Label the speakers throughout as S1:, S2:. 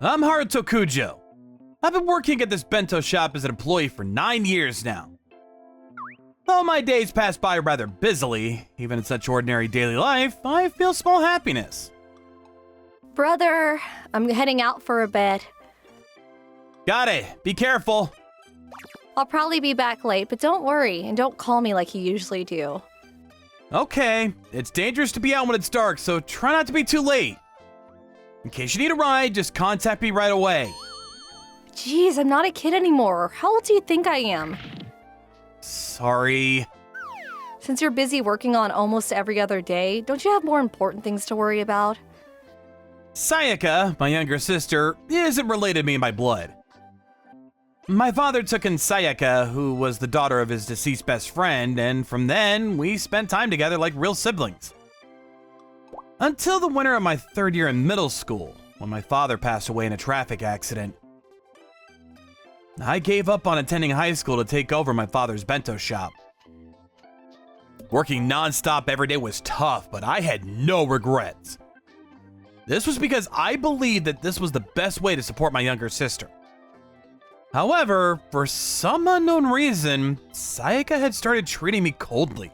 S1: I'm Haruto Kujo. I've been working at this bento shop as an employee for 9 years now. Though my days pass by rather busily, even in such ordinary daily life, I feel small happiness.
S2: Brother, I'm heading out for a bit.
S1: Got it. Be careful.
S2: I'll probably be back late, but don't worry, and don't call me like you usually do.
S1: Okay, it's dangerous to be out when it's dark, so try not to be too late. In case you need a ride, just contact me right away.
S2: Jeez, I'm not a kid anymore. How old do you think I am?
S1: Sorry.
S2: Since you're busy working on almost every other day, don't you have more important things to worry about?
S1: Sayaka, my younger sister, isn't related to me by blood. My father took in Sayaka, who was the daughter of his deceased best friend, and from then, we spent time together like real siblings. Until the winter of my 3rd year in middle school, when my father passed away in a traffic accident. I gave up on attending high school to take over my father's bento shop. Working non-stop every day was tough, but I had no regrets. This was because I believed that this was the best way to support my younger sister. However, for some unknown reason, Sayaka had started treating me coldly.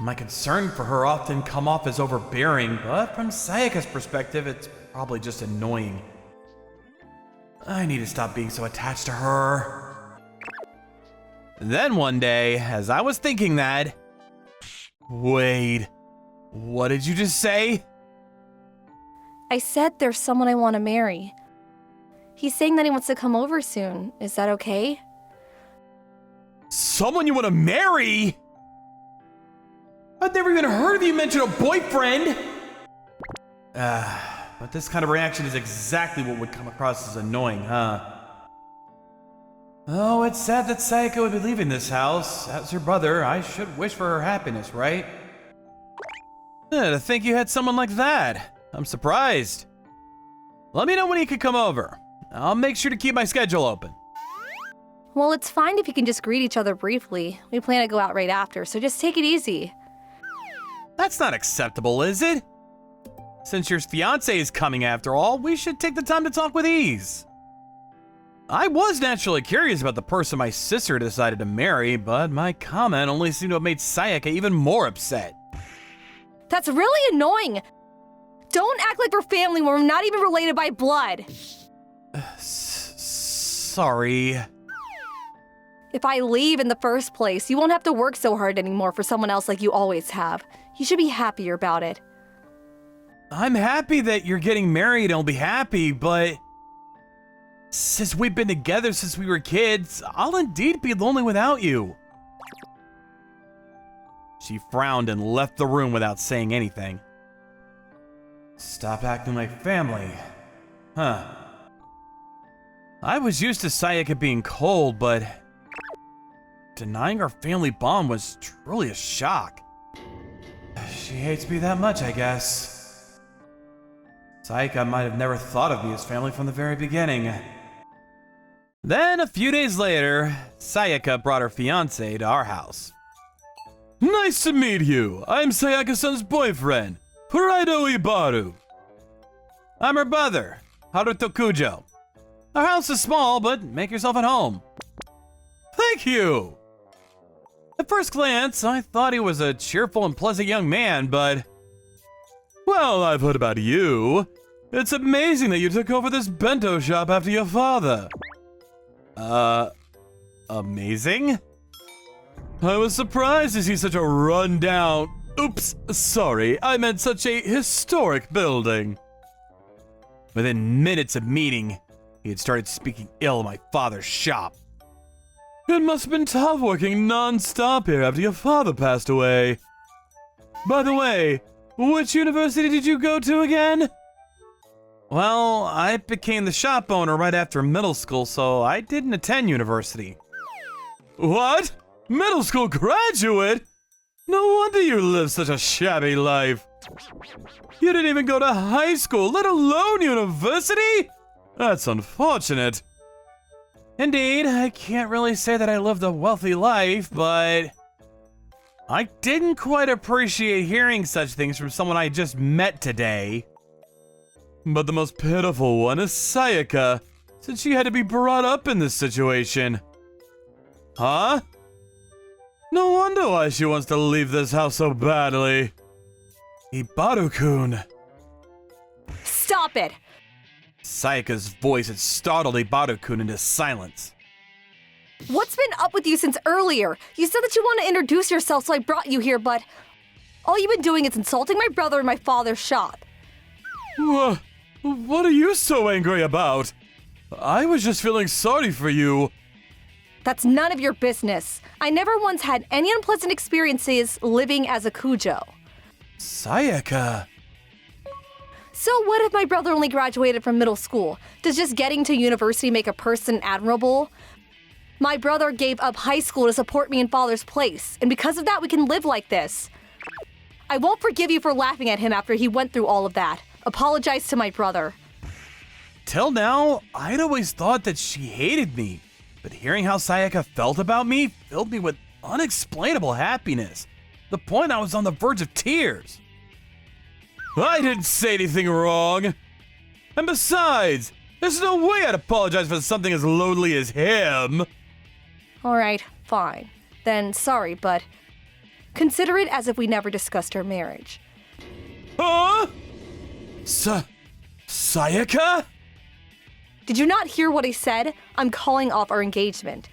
S1: My concern for her often come off as overbearing, but from Sayaka's perspective, it's probably just annoying. I need to stop being so attached to her. Then one day, as I was thinking that... Wait, what did you just say?
S2: I said there's someone I want to marry. He's saying that he wants to come over soon. Is that okay?
S1: Someone you want to marry? I've never even heard of you mention a boyfriend! But this kind of reaction is exactly what would come across as annoying, huh? Oh, it's sad that Sayaka would be leaving this house. As her brother, I should wish for her happiness, right? To think you had someone like that. I'm surprised. Let me know when you can come over. I'll make sure to keep my schedule open.
S2: Well, it's fine if you can just greet each other briefly. We plan to go out right after, so just take it easy.
S1: That's not acceptable, is it? Since your fiancé is coming after all, we should take the time to talk with ease. I was naturally curious about the person my sister decided to marry, but my comment only seemed to have made Sayaka even more upset.
S2: That's really annoying! Don't act like we're family when we're not even related by blood!
S1: Sorry.
S2: If I leave in the first place, you won't have to work so hard anymore for someone else like you always have. You should be happier about it.
S1: I'm happy that you're getting married and I'll be happy, but... since we've been together since we were kids, I'll indeed be lonely without you. She frowned and left the room without saying anything. Stop acting like family. Huh. I was used to Sayaka being cold, but... denying our family bond was truly a shock. She hates me that much, I guess. Sayaka might have never thought of me as family from the very beginning. Then, a few days later, Sayaka brought her fiancé to our house. Nice to meet you. I'm Sayaka-san's boyfriend, Puraido Ibaru. I'm her brother, Haruto Kujo. Our house is small, but make yourself at home. Thank you! At first glance, I thought he was a cheerful and pleasant young man, but... well, I've heard about you. It's amazing that you took over this bento shop after your father. Amazing? I was surprised to see such a run-down... oops, sorry, I meant such a historic building. Within minutes of meeting, he had started speaking ill of my father's shop. It must have been tough working non-stop here after your father passed away. By the way, which university did you go to again? Well, I became the shop owner right after middle school, so I didn't attend university. What? Middle school graduate? No wonder you live such a shabby life. You didn't even go to high school, let alone university? That's unfortunate. Indeed, I can't really say that I lived a wealthy life, but... I didn't quite appreciate hearing such things from someone I just met today. But the most pitiful one is Sayaka, since she had to be brought up in this situation. Huh? No wonder why she wants to leave this house so badly. Ibaru-kun.
S2: Stop it!
S1: Sayaka's voice had startled Ibaru-kun into silence.
S2: What's been up with you since earlier? You said that you want to introduce yourself, so I brought you here, but all you've been doing is insulting my brother in my father's shop.
S1: What are you so angry about? I was just feeling sorry for you.
S2: That's none of your business. I never once had any unpleasant experiences living as a Kujo.
S1: Sayaka.
S2: So what if my brother only graduated from middle school? Does just getting to university make a person admirable? My brother gave up high school to support me in father's place, and because of that we can live like this. I won't forgive you for laughing at him after he went through all of that. Apologize to my brother.
S1: Till now, I'd always thought that she hated me, but hearing how Sayaka felt about me filled me with unexplainable happiness. The point I was on the verge of tears. I didn't say anything wrong. And besides, there's no way I'd apologize for something as lowly as him.
S2: Alright, fine. Then sorry, but consider it as if we never discussed our marriage.
S1: Huh? Sayaka?
S2: Did you not hear what I said? I'm calling off our engagement.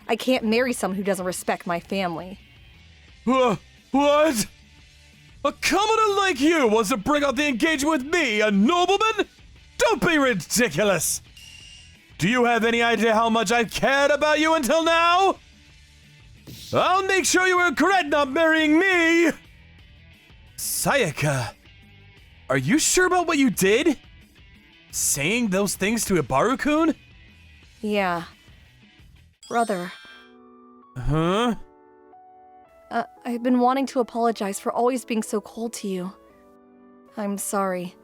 S2: I can't marry someone who doesn't respect my family.
S1: What? A commoner like you wants to bring out the engagement with me, a nobleman? Don't be ridiculous! Do you have any idea how much I've cared about you until now? I'll make sure you regret not marrying me! Sayaka, are you sure about what you did? Saying those things to Ibaru-kun?
S2: Yeah. Brother.
S1: Huh?
S2: I've been wanting to apologize for always being so cold to you. I'm sorry.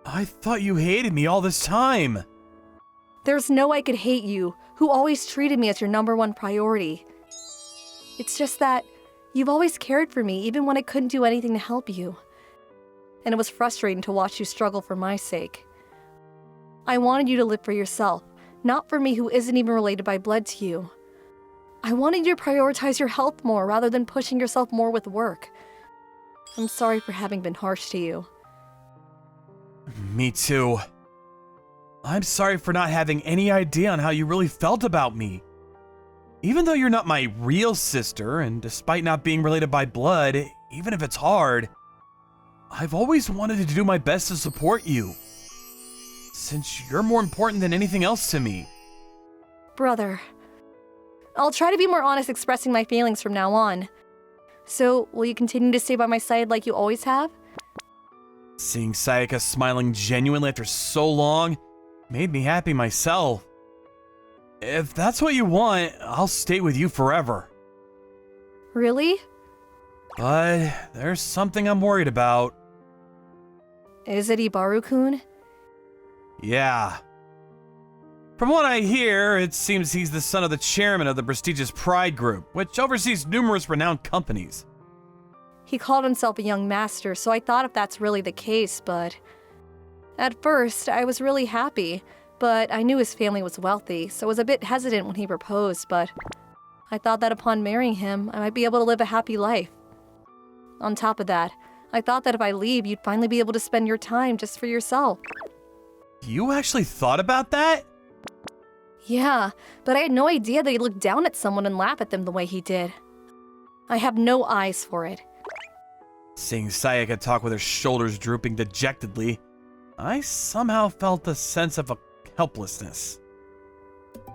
S1: I thought you hated me all this time.
S2: There's no way I could hate you, who always treated me as your #1 priority. It's just that you've always cared for me even when I couldn't do anything to help you. And it was frustrating to watch you struggle for my sake. I wanted you to live for yourself, not for me who isn't even related by blood to you. I wanted you to prioritize your health more rather than pushing yourself more with work. I'm sorry for having been harsh to you.
S1: Me too. I'm sorry for not having any idea on how you really felt about me. Even though you're not my real sister, and despite not being related by blood, even if it's hard, I've always wanted to do my best to support you. Since you're more important than anything else to me.
S2: Brother. I'll try to be more honest expressing my feelings from now on. So, will you continue to stay by my side like you always have?
S1: Seeing Sayaka smiling genuinely after so long made me happy myself. If that's what you want, I'll stay with you forever.
S2: Really?
S1: But there's something I'm worried about.
S2: Is it Ibaru-kun?
S1: Yeah. From what I hear, it seems he's the son of the chairman of the prestigious Pride Group, which oversees numerous renowned companies.
S2: He called himself a young master, so I thought if that's really the case, but... At first, I was really happy, but I knew his family was wealthy, so I was a bit hesitant when he proposed, but... I thought that upon marrying him, I might be able to live a happy life. On top of that, I thought that if I leave, you'd finally be able to spend your time just for yourself.
S1: You actually thought about that?
S2: Yeah, but I had no idea that he'd look down at someone and laugh at them the way he did. I have no eyes for it.
S1: Seeing Sayaka talk with her shoulders drooping dejectedly, I somehow felt a sense of helplessness.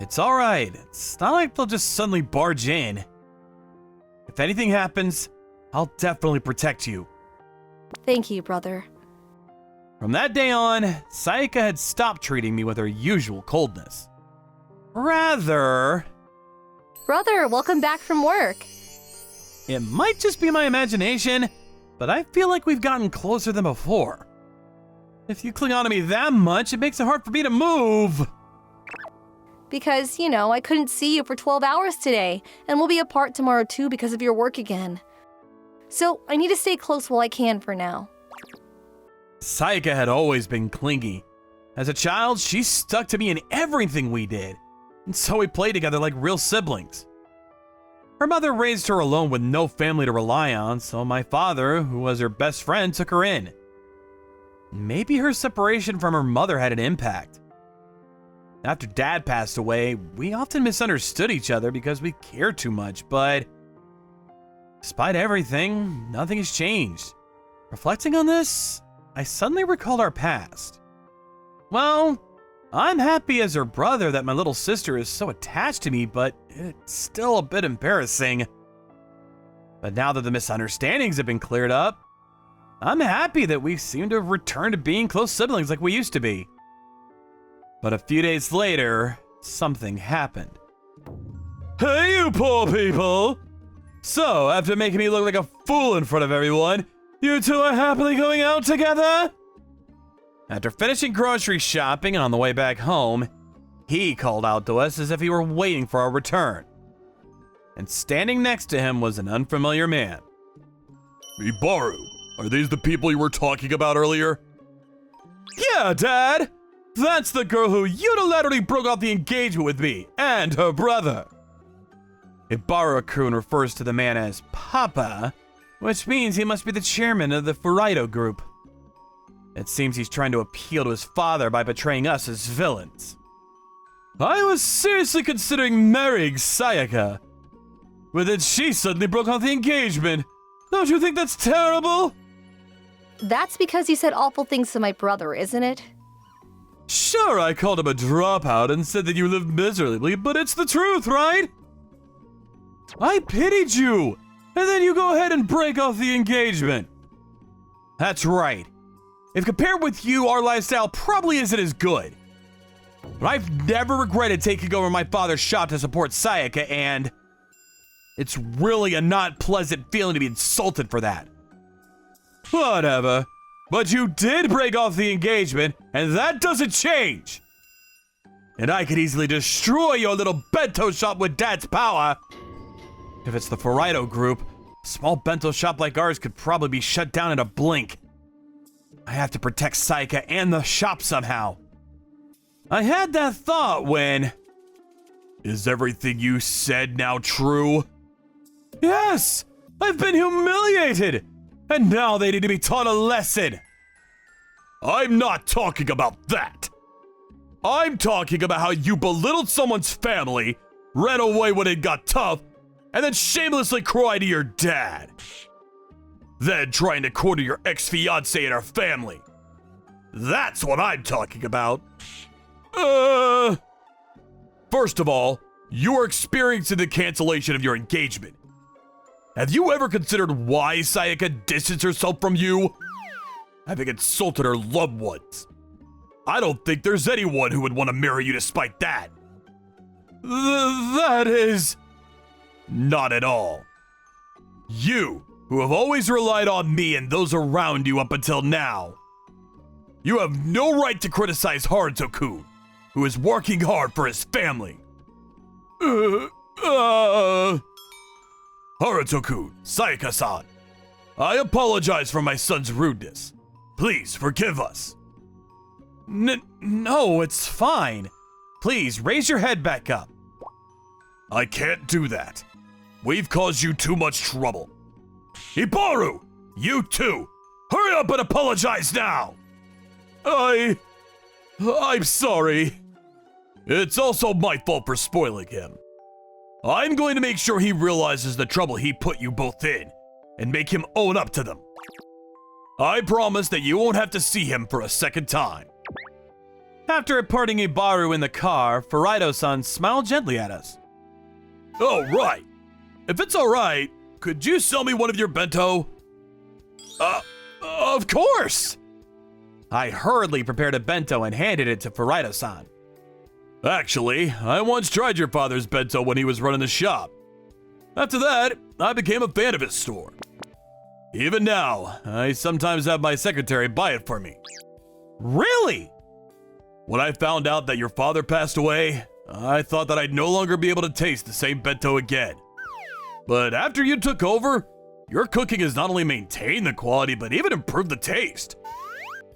S1: It's alright, it's not like they'll just suddenly barge in. If anything happens, I'll definitely protect you.
S2: Thank you, brother.
S1: From that day on, Sayaka had stopped treating me with her usual coldness. Rather...
S2: Brother, welcome back from work.
S1: It might just be my imagination, but I feel like we've gotten closer than before. If you cling on to me that much, it makes it hard for me to move.
S2: Because, you know, I couldn't see you for 12 hours today, and we'll be apart tomorrow too because of your work again. So, I need to stay close while I can for now.
S1: Sayaka had always been clingy. As a child, she stuck to me in everything we did, and so we played together like real siblings. Her mother raised her alone with no family to rely on, so my father, who was her best friend, took her in. Maybe her separation from her mother had an impact. After Dad passed away, we often misunderstood each other because we cared too much, but despite everything, nothing has changed. Reflecting on this, I suddenly recalled our past. Well, I'm happy as her brother that my little sister is so attached to me, but it's still a bit embarrassing. But now that the misunderstandings have been cleared up, I'm happy that we seem to have returned to being close siblings like we used to be. But a few days later, something happened. Hey, you poor people! So, after making me look like a fool in front of everyone, you two are happily going out together? After finishing grocery shopping and on the way back home, he called out to us as if he were waiting for our return. And standing next to him was an unfamiliar man.
S3: Ibaru, are these the people you were talking about earlier?
S1: Yeah, Dad! That's the girl who unilaterally broke off the engagement with me and her brother. Ibaru-kun refers to the man as Papa, which means he must be the chairman of the Furaido group. It seems he's trying to appeal to his father by betraying us as villains. I was seriously considering marrying Sayaka, but then she suddenly broke off the engagement. Don't you think that's terrible?
S2: That's because you said awful things to my brother, isn't it?
S1: Sure, I called him a dropout and said that you lived miserably, but it's the truth, right? I pitied you, and then you go ahead and break off the engagement. That's right. If compared with you, our lifestyle probably isn't as good. But I've never regretted taking over my father's shop to support Sayaka, and it's really a not pleasant feeling to be insulted for that. Whatever. But you did break off the engagement, and that doesn't change. And I could easily destroy your little bento shop with Dad's power. If it's the Furaido group, a small bento shop like ours could probably be shut down in a blink. I have to protect Sayaka and the shop somehow. I had that thought when...
S3: Is everything you said now true?
S1: Yes! I've been humiliated! And now they need to be taught a lesson!
S3: I'm not talking about that! I'm talking about how you belittled someone's family, ran away when it got tough, and then shamelessly cried to your dad. Then trying to corner your ex-fiancé and her family. That's what I'm talking about. First of all, you are experiencing the cancellation of your engagement. Have you ever considered why Sayaka distanced herself from you? Having insulted her loved ones. I don't think there's anyone who would want to marry you despite that.
S1: That is...
S3: Not at all. You, who have always relied on me and those around you up until now. You have no right to criticize Haruto-kun, who is working hard for his family. Haruto-kun, Sayaka-san, I apologize for my son's rudeness. Please forgive us.
S1: No, it's fine. Please, raise your head back up.
S3: I can't do that. We've caused you too much trouble. Ibaru, you too. Hurry up and apologize now.
S1: I'm sorry.
S3: It's also my fault for spoiling him. I'm going to make sure he realizes the trouble he put you both in and make him own up to them. I promise that you won't have to see him for a second time.
S1: After parting Ibaru in the car, Furaido-san smiled gently at us.
S3: Oh, right. If it's alright, could you sell me one of your bento?
S1: Of course! I hurriedly prepared a bento and handed it to Furaido-san.
S3: Actually, I once tried your father's bento when he was running the shop. After that, I became a fan of his store. Even now, I sometimes have my secretary buy it for me.
S1: Really?
S3: When I found out that your father passed away, I thought that I'd no longer be able to taste the same bento again. But after you took over, your cooking has not only maintained the quality, but even improved the taste.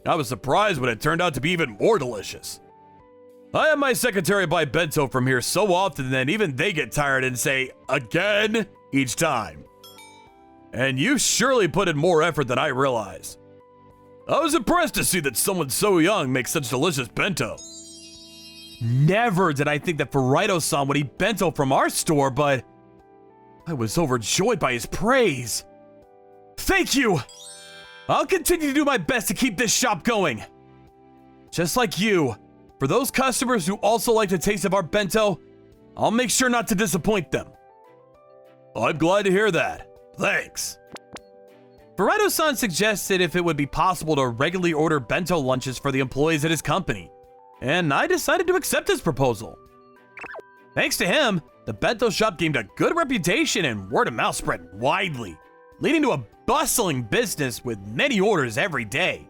S3: I was surprised when it turned out to be even more delicious. I have my secretary buy bento from here so often that even they get tired and say, again, each time. And you surely put in more effort than I realized. I was impressed to see that someone so young makes such delicious bento.
S1: Never did I think that Ferrito-san would eat bento from our store, but I was overjoyed by his praise. Thank you! I'll continue to do my best to keep this shop going. Just like you, for those customers who also like the taste of our bento, I'll make sure not to disappoint them.
S3: I'm glad to hear that. Thanks.
S1: Ferrito-san suggested if it would be possible to regularly order bento lunches for the employees at his company, and I decided to accept his proposal. Thanks to him, the bento shop gained a good reputation and word of mouth spread widely, leading to a bustling business with many orders every day.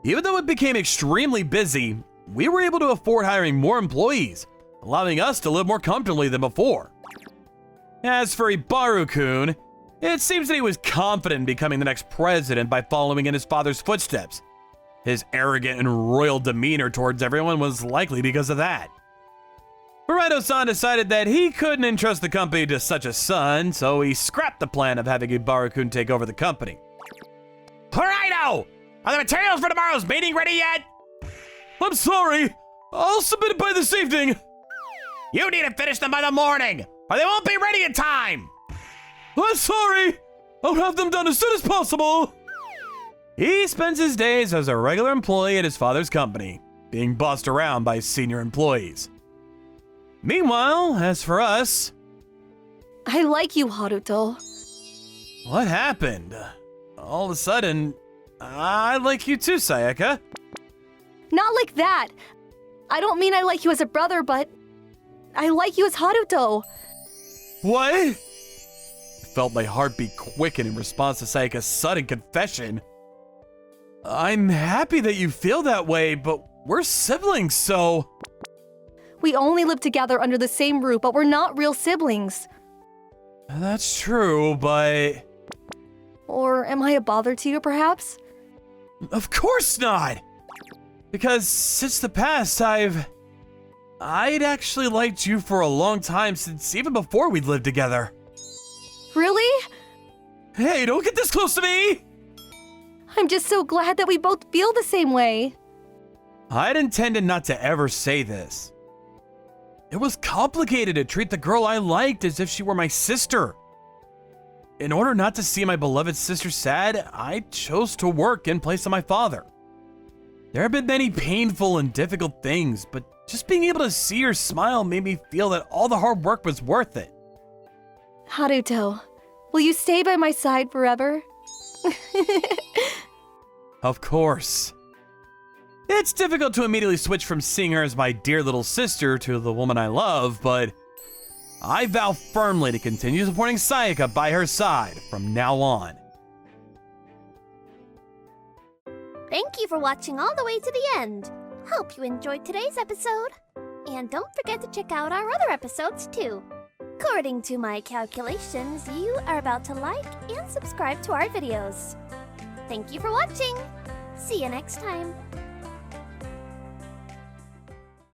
S1: Even though it became extremely busy, we were able to afford hiring more employees, allowing us to live more comfortably than before. As for Ibaru-kun, it seems that he was confident in becoming the next president by following in his father's footsteps. His arrogant and royal demeanor towards everyone was likely because of that. Ferrito-san decided that he couldn't entrust the company to such a son, so he scrapped the plan of having Ibaru-kun take over the company.
S3: Ferrito! Are the materials for tomorrow's meeting ready yet?
S1: I'm sorry! I'll submit it by this evening!
S3: You need to finish them by the morning, or they won't be ready in time!
S1: I'm sorry! I'll have them done as soon as possible! He spends his days as a regular employee at his father's company, being bossed around by senior employees. Meanwhile, as for us...
S2: I like you, Haruto.
S1: What happened? All of a sudden, I like you too, Sayaka.
S2: Not like that. I don't mean I like you as a brother, but I like you as Haruto.
S1: What? I felt my heartbeat quicken in response to Sayaka's sudden confession. I'm happy that you feel that way, but we're siblings, so...
S2: We only live together under the same roof, but we're not real siblings.
S1: That's true, but...
S2: Or am I a bother to you, perhaps?
S1: Of course not! Because since the past, I'd actually liked you for a long time, since even before we lived together.
S2: Really?
S1: Hey, don't get this close to me!
S2: I'm just so glad that we both feel the same way.
S1: I'd intended not to ever say this. It was complicated to treat the girl I liked as if she were my sister. In order not to see my beloved sister sad, I chose to work in place of my father. There have been many painful and difficult things, but just being able to see her smile made me feel that all the hard work was worth it.
S2: Haruto, will you stay by my side forever?
S1: Of course. It's difficult to immediately switch from seeing her as my dear little sister to the woman I love, but I vow firmly to continue supporting Sayaka by her side from now on.
S4: Thank you for watching all the way to the end. Hope you enjoyed today's episode. And don't forget to check out our other episodes too. According to my calculations, you are about to like and subscribe to our videos. Thank you for watching. See you next time.